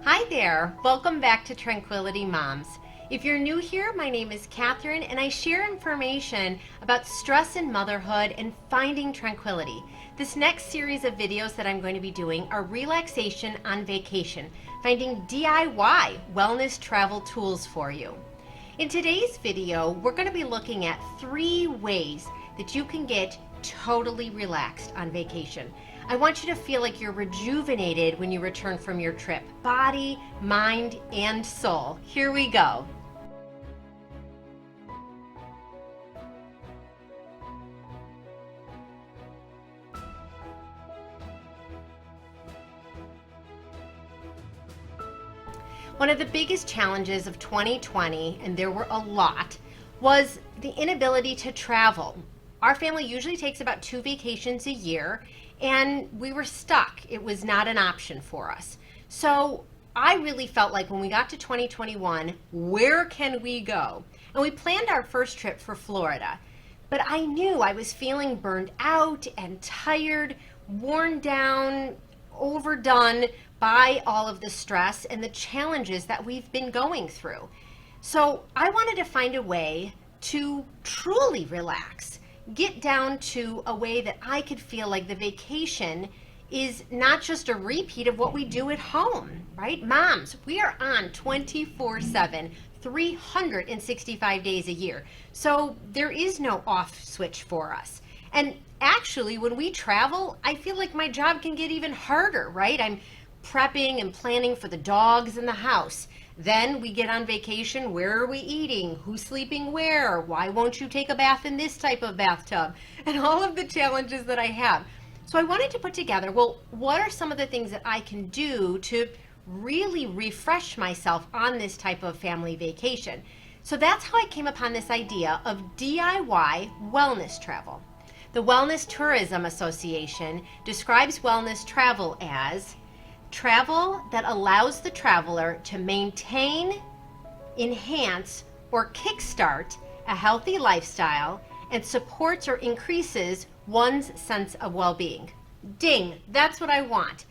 Hi there, welcome back to Tranquility Moms. If you're new here, my name is Catherine and I share information about stress in motherhood and finding tranquility. This next series of videos that I'm going to be doing are relaxation on vacation, finding DIY wellness travel tools for you. In today's video, we're going to be looking at 3 ways that you can get totally relaxed on vacation. I want you to feel like you're rejuvenated when you return from your trip, body, mind, and soul. Here we go. One of the biggest challenges of 2020, and there were a lot, was the inability to travel. Our family usually takes about 2 vacations a year, and we were stuck. It was not an option for us. So I really felt like when we got to 2021, where can we go? And we planned our first trip for Florida. But I knew I was feeling burned out and tired, worn down, overdone by all of the stress and the challenges that we've been going through. So I wanted to find a way to truly relax, get down to a way that I could feel like the vacation is not just a repeat of what we do at home, right? Moms, we are on 24/7, 365 days a year. So there is no off switch for us. And actually, when we travel, I feel like my job can get even harder, right? I'm prepping and planning for the dogs in the house. Then we get on vacation. Where are we eating? Who's sleeping where? Why won't you take a bath in this type of bathtub? And all of the challenges that I have. So I wanted to put together, well, what are some of the things that I can do to really refresh myself on this type of family vacation? So that's how I came upon this idea of DIY wellness travel. The Wellness Tourism Association describes wellness travel as travel that allows the traveler to maintain, enhance, or kickstart a healthy lifestyle and supports or increases one's sense of well-being. Ding, that's what I want.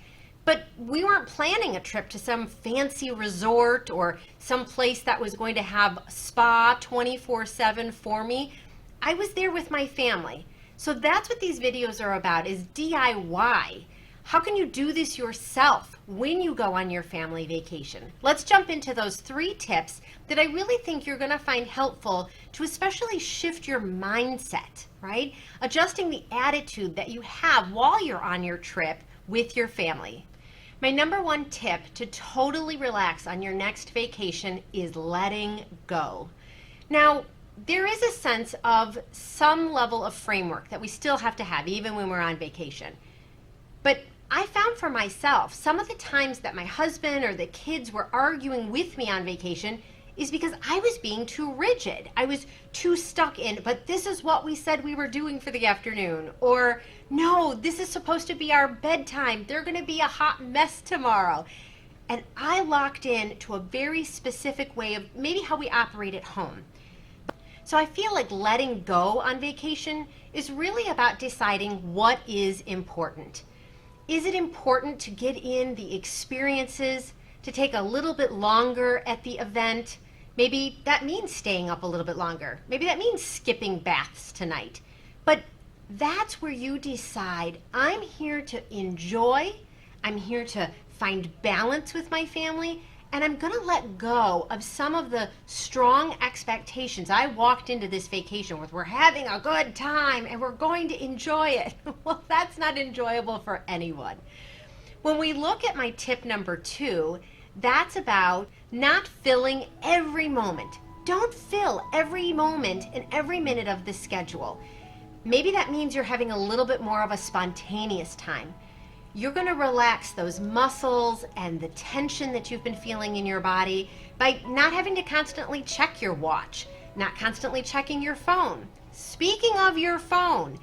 But we weren't planning a trip to some fancy resort or some place that was going to have spa 24/7 for me. I was there with my family. So that's what these videos are about, is DIY. How can you do this yourself when you go on your family vacation? Let's jump into those 3 tips that I really think you're going to find helpful to especially shift your mindset, right? Adjusting the attitude that you have while you're on your trip with your family. My number 1 tip to totally relax on your next vacation is letting go. Now, there is a sense of some level of framework that we still have to have even when we're on vacation. But I found for myself, some of the times that my husband or the kids were arguing with me on vacation is because I was being too rigid. I was too stuck in, but this is what we said we were doing for the afternoon. Or, no, this is supposed to be our bedtime. They're going to be a hot mess tomorrow. And I locked in to a very specific way of maybe how we operate at home. So I feel like letting go on vacation is really about deciding what is important. Is it important to get in the experiences, to take a little bit longer at the event? Maybe that means staying up a little bit longer. Maybe that means skipping baths tonight. But that's where you decide, I'm here to enjoy, I'm here to find balance with my family, and I'm going to let go of some of the strong expectations. I walked into this vacation with, we're having a good time and we're going to enjoy it. Well, that's not enjoyable for anyone. When we look at my tip number 2, that's about not filling every moment. Don't fill every moment and every minute of the schedule. Maybe that means you're having a little bit more of a spontaneous time. You're going to relax those muscles and the tension that you've been feeling in your body by not having to constantly check your watch, not constantly checking your phone. Speaking of your phone,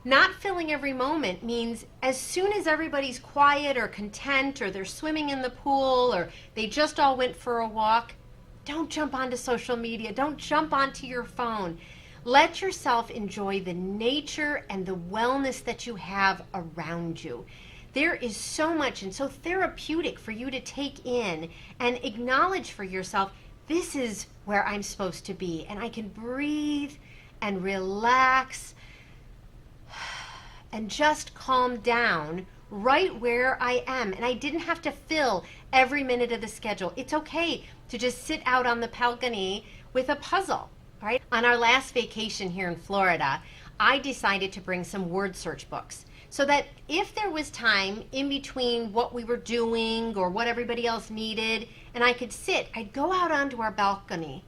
not filling every moment means as soon as everybody's quiet or content or they're swimming in the pool or they just all went for a walk, don't jump onto social media. Don't jump onto your phone. Let yourself enjoy the nature and the wellness that you have around you. There is so much and so therapeutic for you to take in and acknowledge for yourself, this is where I'm supposed to be. And I can breathe and relax and just calm down right where I am. And I didn't have to fill every minute of the schedule. It's okay to just sit out on the balcony with a puzzle, right? On our last vacation here in Florida, I decided to bring some word search books so that if there was time in between what we were doing or what everybody else needed, and I could sit, I'd go out onto our balcony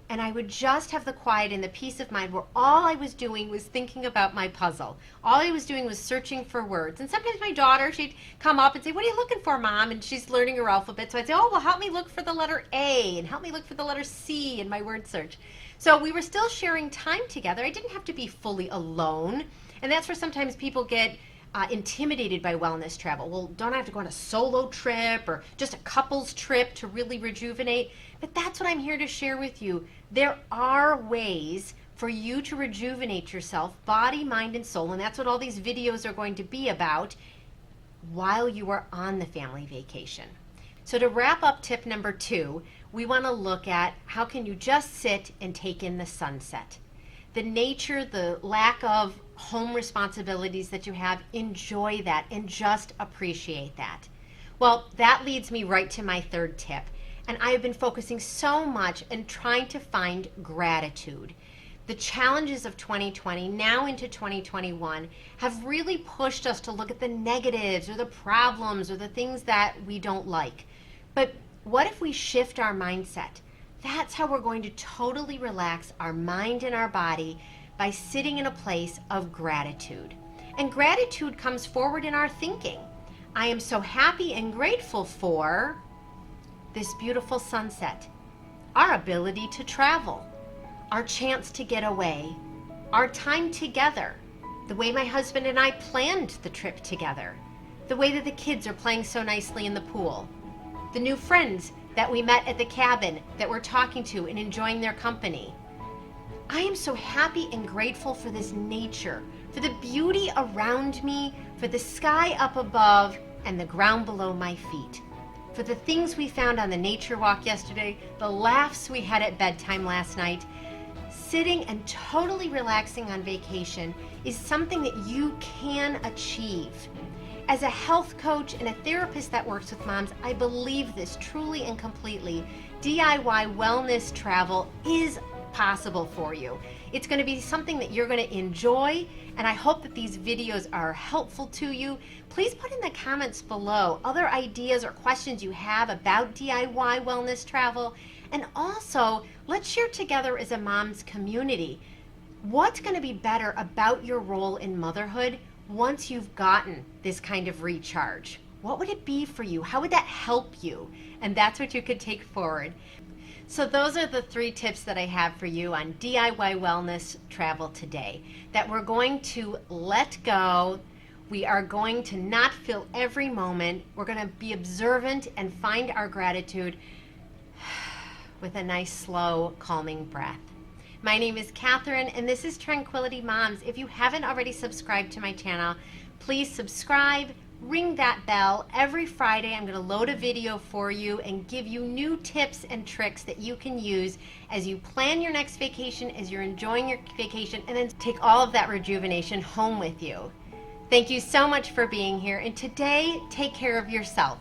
and I would just have the quiet and the peace of mind where all I was doing was thinking about my puzzle. All I was doing was searching for words. And sometimes my daughter, she'd come up and say, what are you looking for, Mom? And she's learning her alphabet. So I'd say, oh, well, help me look for the letter A and help me look for the letter C in my word search. So we were still sharing time together. I didn't have to be fully alone. And that's where sometimes people get intimidated by wellness travel. Well, don't I have to go on a solo trip or just a couple's trip to really rejuvenate? But that's what I'm here to share with you. There are ways for you to rejuvenate yourself, body, mind, and soul, and that's what all these videos are going to be about while you are on the family vacation. So to wrap up tip number 2, we want to look at how can you just sit and take in the sunset. The nature, the lack of home responsibilities that you have, enjoy that and just appreciate that. Well, that leads me right to my 3rd tip. And I have been focusing so much and trying to find gratitude. The challenges of 2020 now into 2021 have really pushed us to look at the negatives or the problems or the things that we don't like. But what if we shift our mindset? That's how we're going to totally relax our mind and our body by sitting in a place of gratitude. And gratitude comes forward in our thinking. I am so happy and grateful for this beautiful sunset, our ability to travel, our chance to get away, our time together, the way my husband and I planned the trip together, the way that the kids are playing so nicely in the pool, the new friends that we met at the cabin that we're talking to and enjoying their company. I am so happy and grateful for this nature, for the beauty around me, for the sky up above and the ground below my feet, for the things we found on the nature walk yesterday, the laughs we had at bedtime last night. Sitting and totally relaxing on vacation is something that you can achieve. As a health coach and a therapist that works with moms, I believe this truly and completely. DIY wellness travel is possible for you. It's going to be something that you're going to enjoy, and I hope that these videos are helpful to you. Please put in the comments below other ideas or questions you have about DIY wellness travel, and also let's share together as a mom's community what's going to be better about your role in motherhood once you've gotten this kind of recharge. What would it be for you? How would that help you? And that's what you could take forward. So those are the 3 tips that I have for you on DIY wellness travel today, that we're going to let go. We are going to not fill every moment. We're going to be observant and find our gratitude with a nice, slow, calming breath. My name is Catherine, and this is Tranquility Moms. If you haven't already subscribed to my channel, please subscribe, ring that bell. Every Friday, I'm going to load a video for you and give you new tips and tricks that you can use as you plan your next vacation, as you're enjoying your vacation, and then take all of that rejuvenation home with you. Thank you so much for being here, and today, take care of yourself.